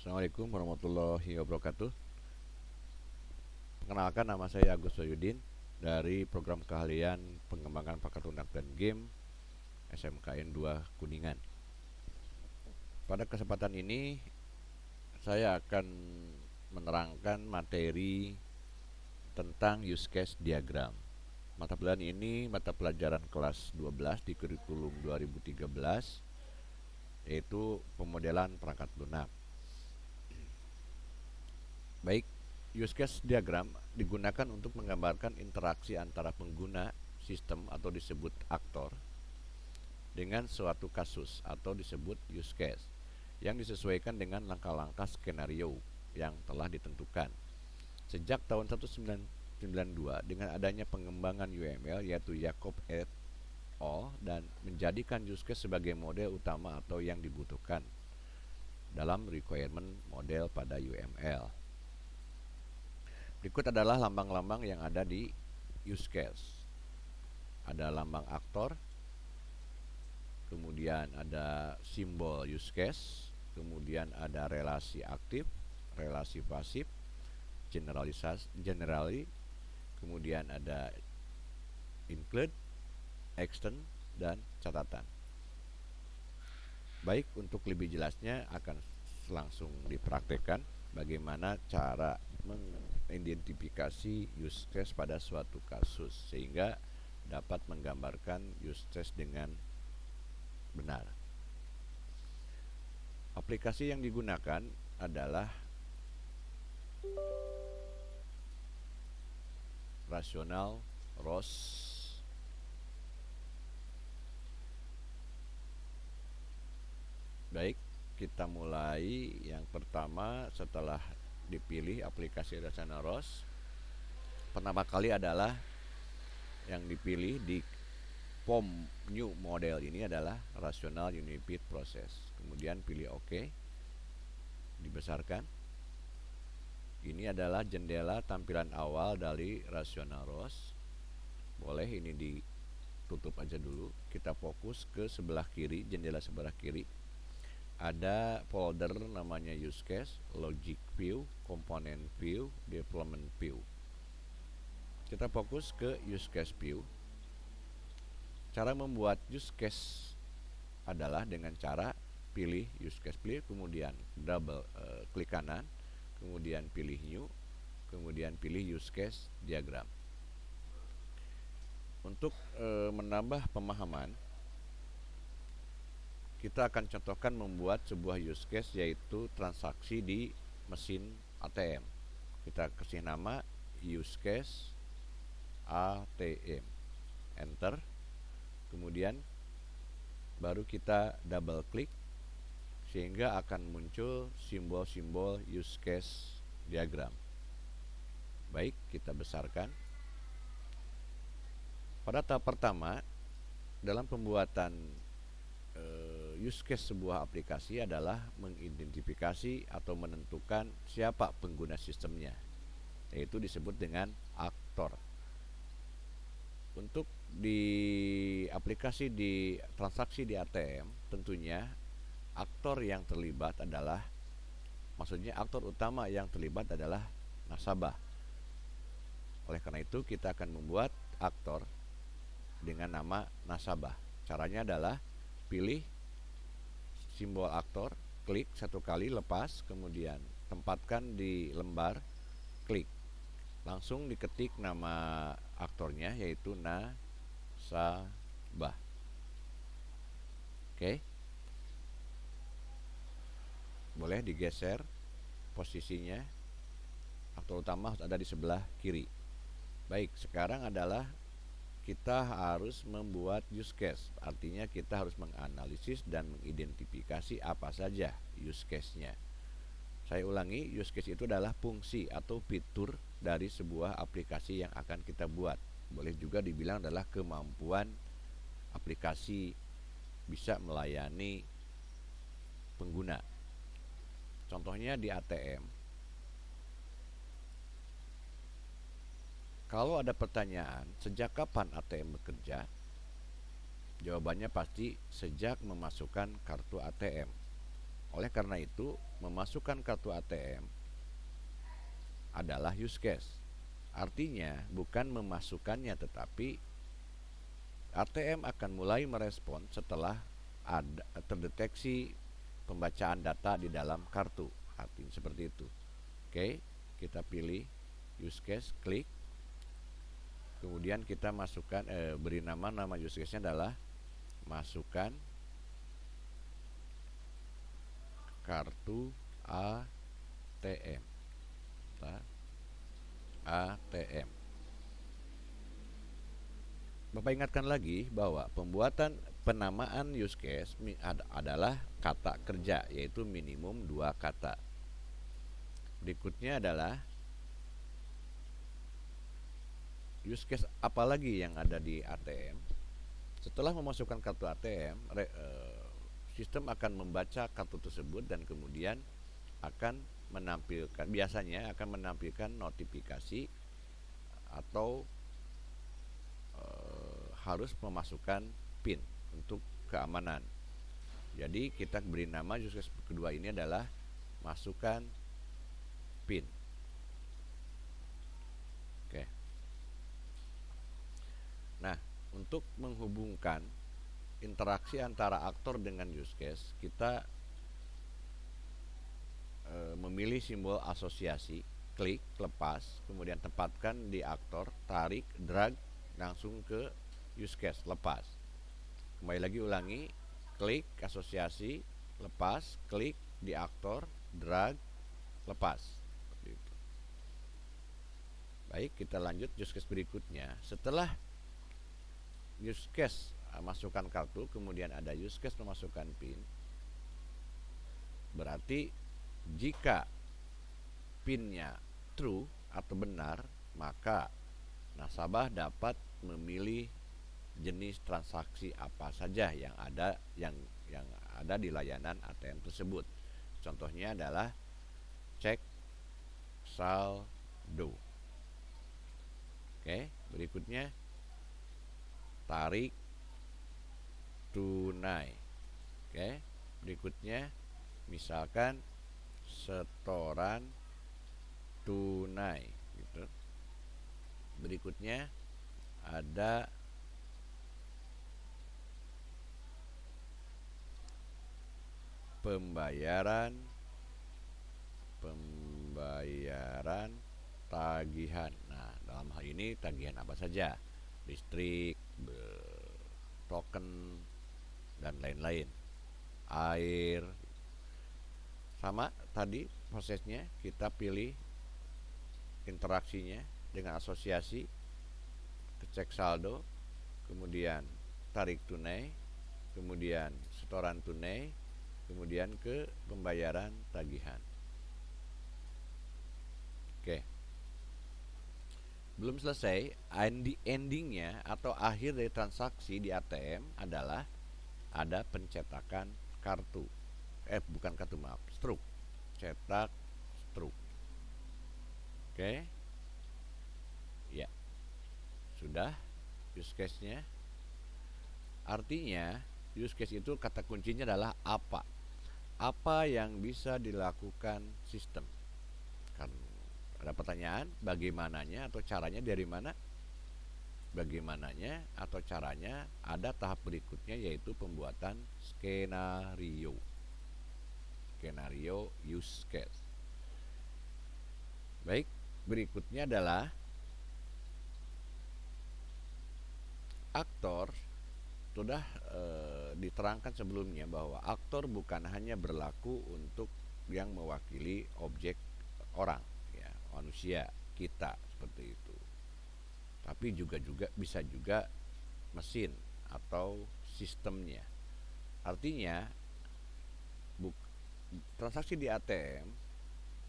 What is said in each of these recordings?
Assalamualaikum warahmatullahi wabarakatuh. Perkenalkan, nama saya Agus Soyudin dari program keahlian pengembangan perangkat lunak dan game SMKN 2 Kuningan. Pada kesempatan ini saya akan menerangkan materi tentang use case diagram. Mata pelajaran ini mata pelajaran kelas 12 di kurikulum 2013, yaitu pemodelan perangkat lunak. Baik, use case diagram digunakan untuk menggambarkan interaksi antara pengguna sistem atau disebut aktor dengan suatu kasus atau disebut use case yang disesuaikan dengan langkah-langkah skenario yang telah ditentukan. Sejak tahun 1992 dengan adanya pengembangan UML yaitu Jacob et al. Dan menjadikan use case sebagai model utama atau yang dibutuhkan dalam requirement model pada UML. Berikut adalah lambang-lambang yang ada di use case. Ada lambang aktor, kemudian ada simbol use case, kemudian ada relasi aktif, relasi pasif, generally, kemudian ada include, extend, dan catatan. Baik, untuk lebih jelasnya akan langsung dipraktekkan bagaimana cara mengidentifikasi use case pada suatu kasus sehingga dapat menggambarkan use case dengan benar. Aplikasi yang digunakan adalah rasional ROS. Baik, kita mulai. Yang pertama, setelah dipilih aplikasi rasional ROS, pertama kali adalah yang dipilih di POM new model ini adalah rasional unified process. Kemudian pilih OK, dibesarkan. Ini adalah jendela tampilan awal dari rasional ROS. Boleh ini ditutup aja dulu. Kita fokus ke sebelah kiri, jendela sebelah kiri. Ada folder namanya use case, logic view, component view, development view. Kita fokus ke use case view. Cara membuat use case adalah dengan cara pilih use case view, kemudian double klik kanan, kemudian pilih new, kemudian pilih use case diagram. Untuk menambah pemahaman, kita akan contohkan membuat sebuah use case yaitu transaksi di mesin ATM. Kita kasih nama use case ATM, enter, kemudian baru kita double klik sehingga akan muncul simbol-simbol use case diagram. Baik, kita besarkan. Pada tahap pertama dalam pembuatan use case sebuah aplikasi adalah mengidentifikasi atau menentukan siapa pengguna sistemnya, yaitu disebut dengan aktor. Untuk di aplikasi di transaksi di ATM, tentunya aktor yang terlibat adalah, maksudnya aktor utama yang terlibat adalah nasabah. Oleh karena itu kita akan membuat aktor dengan nama nasabah. Caranya adalah pilih simbol aktor, klik satu kali, lepas, kemudian tempatkan di lembar, klik. Langsung diketik nama aktornya yaitu nasabah. Oke. Boleh digeser posisinya. Aktor utama harus ada di sebelah kiri. Baik, sekarang adalah kita harus membuat use case. Artinya kita harus menganalisis dan mengidentifikasi apa saja use case-nya. Saya ulangi, use case itu adalah fungsi atau fitur dari sebuah aplikasi yang akan kita buat. Boleh juga dibilang adalah kemampuan aplikasi bisa melayani pengguna. Contohnya di ATM. Kalau ada pertanyaan, sejak kapan ATM bekerja? Jawabannya pasti sejak memasukkan kartu ATM. Oleh karena itu, memasukkan kartu ATM adalah use case. Artinya, bukan memasukkannya, tetapi ATM akan mulai merespon setelah ada terdeteksi pembacaan data di dalam kartu. Artinya seperti itu. Oke, kita pilih use case, klik. Kemudian kita masukkan, beri nama use case-nya adalah masukkan kartu ATM. ATM. Bapak ingatkan lagi bahwa pembuatan penamaan use case adalah kata kerja, yaitu minimum 2 kata. Berikutnya adalah use case apalagi yang ada di ATM. Setelah memasukkan kartu ATM, sistem akan membaca kartu tersebut dan kemudian akan biasanya akan menampilkan notifikasi atau harus memasukkan PIN untuk keamanan. Jadi kita beri nama use case kedua ini adalah masukkan PIN. Oke. Nah, untuk menghubungkan interaksi antara aktor dengan use case, kita memilih simbol asosiasi, klik, lepas, kemudian tempatkan di aktor, tarik, drag langsung ke use case, lepas. Kembali lagi ulangi, klik, asosiasi, lepas, klik di aktor, drag, lepas. Seperti itu. Baik, kita lanjut use case berikutnya. Setelah use case masukkan kartu, kemudian ada use case memasukkan PIN. Berarti jika PIN-nya true atau benar, maka nasabah dapat memilih jenis transaksi apa saja yang ada di layanan ATM tersebut. Contohnya adalah cek saldo. Oke, berikutnya tarik tunai. Oke, berikutnya misalkan setoran tunai gitu. Berikutnya ada pembayaran tagihan. Nah, dalam hal ini tagihan apa saja? Listrik, token, dan lain-lain. Air. Sama tadi prosesnya, kita pilih interaksinya dengan asosiasi, cek saldo, kemudian tarik tunai, kemudian setoran tunai, kemudian ke pembayaran tagihan. Oke. Belum selesai, endingnya atau akhir dari transaksi di ATM adalah ada pencetakan kartu. Bukan kartu, maaf, struk. Cetak struk. Oke. Ya. Sudah use case-nya. Artinya use case itu kata kuncinya adalah apa? Apa yang bisa dilakukan sistem? Kan ada pertanyaan, bagaimananya atau caranya dari mana? Bagaimananya atau caranya ada tahap berikutnya, yaitu pembuatan skenario. Skenario use case. Baik, berikutnya adalah aktor. Sudah diterangkan sebelumnya bahwa aktor bukan hanya berlaku untuk yang mewakili objek orang, ya, manusia, kita, seperti itu. Tapi juga bisa juga mesin atau sistemnya. Artinya transaksi di ATM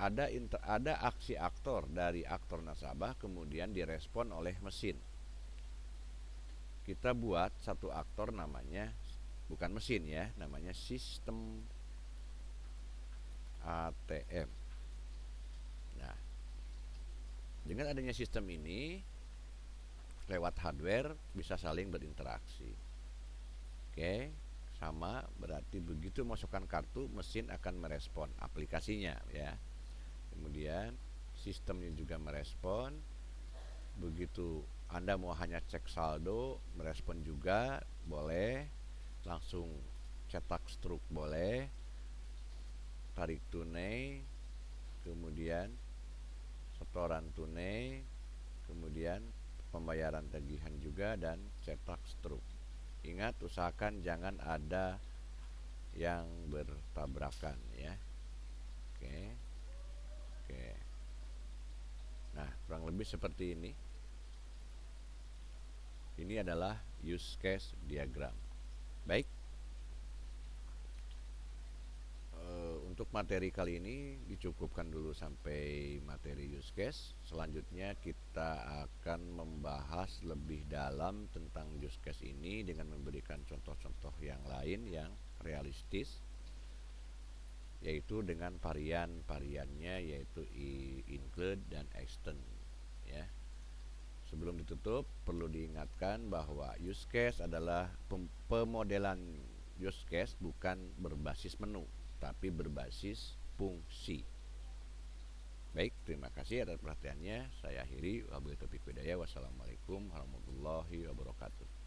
ada aksi aktor dari aktor nasabah, kemudian direspon oleh mesin. Kita buat satu aktor namanya, bukan mesin ya, namanya sistem ATM. Nah, dengan adanya sistem ini, lewat hardware bisa saling berinteraksi. Oke, sama, berarti begitu masukkan kartu mesin akan merespon aplikasinya ya. Kemudian sistemnya juga merespon. Begitu Anda mau hanya cek saldo, merespon juga boleh. Langsung cetak struk boleh, tarik tunai, kemudian setoran tunai, kemudian pembayaran tagihan juga, dan cetak struk. Ingat, usahakan jangan ada yang bertabrakan ya. Oke. Oke. Nah, kurang lebih seperti ini. Ini adalah use case diagram. Baik. Untuk materi kali ini dicukupkan dulu sampai materi use case. Selanjutnya kita akan membahas lebih dalam tentang use case ini dengan memberikan contoh-contoh yang lain yang realistis, yaitu dengan varian-variannya, yaitu include dan extend ya. Sebelum ditutup, perlu diingatkan bahwa use case adalah pemodelan use case bukan berbasis menu, tapi berbasis fungsi. Baik, terima kasih atas perhatiannya. Saya akhiri. Wabillahi taufiq wal hidayah. Wassalamualaikum warahmatullahi wabarakatuh.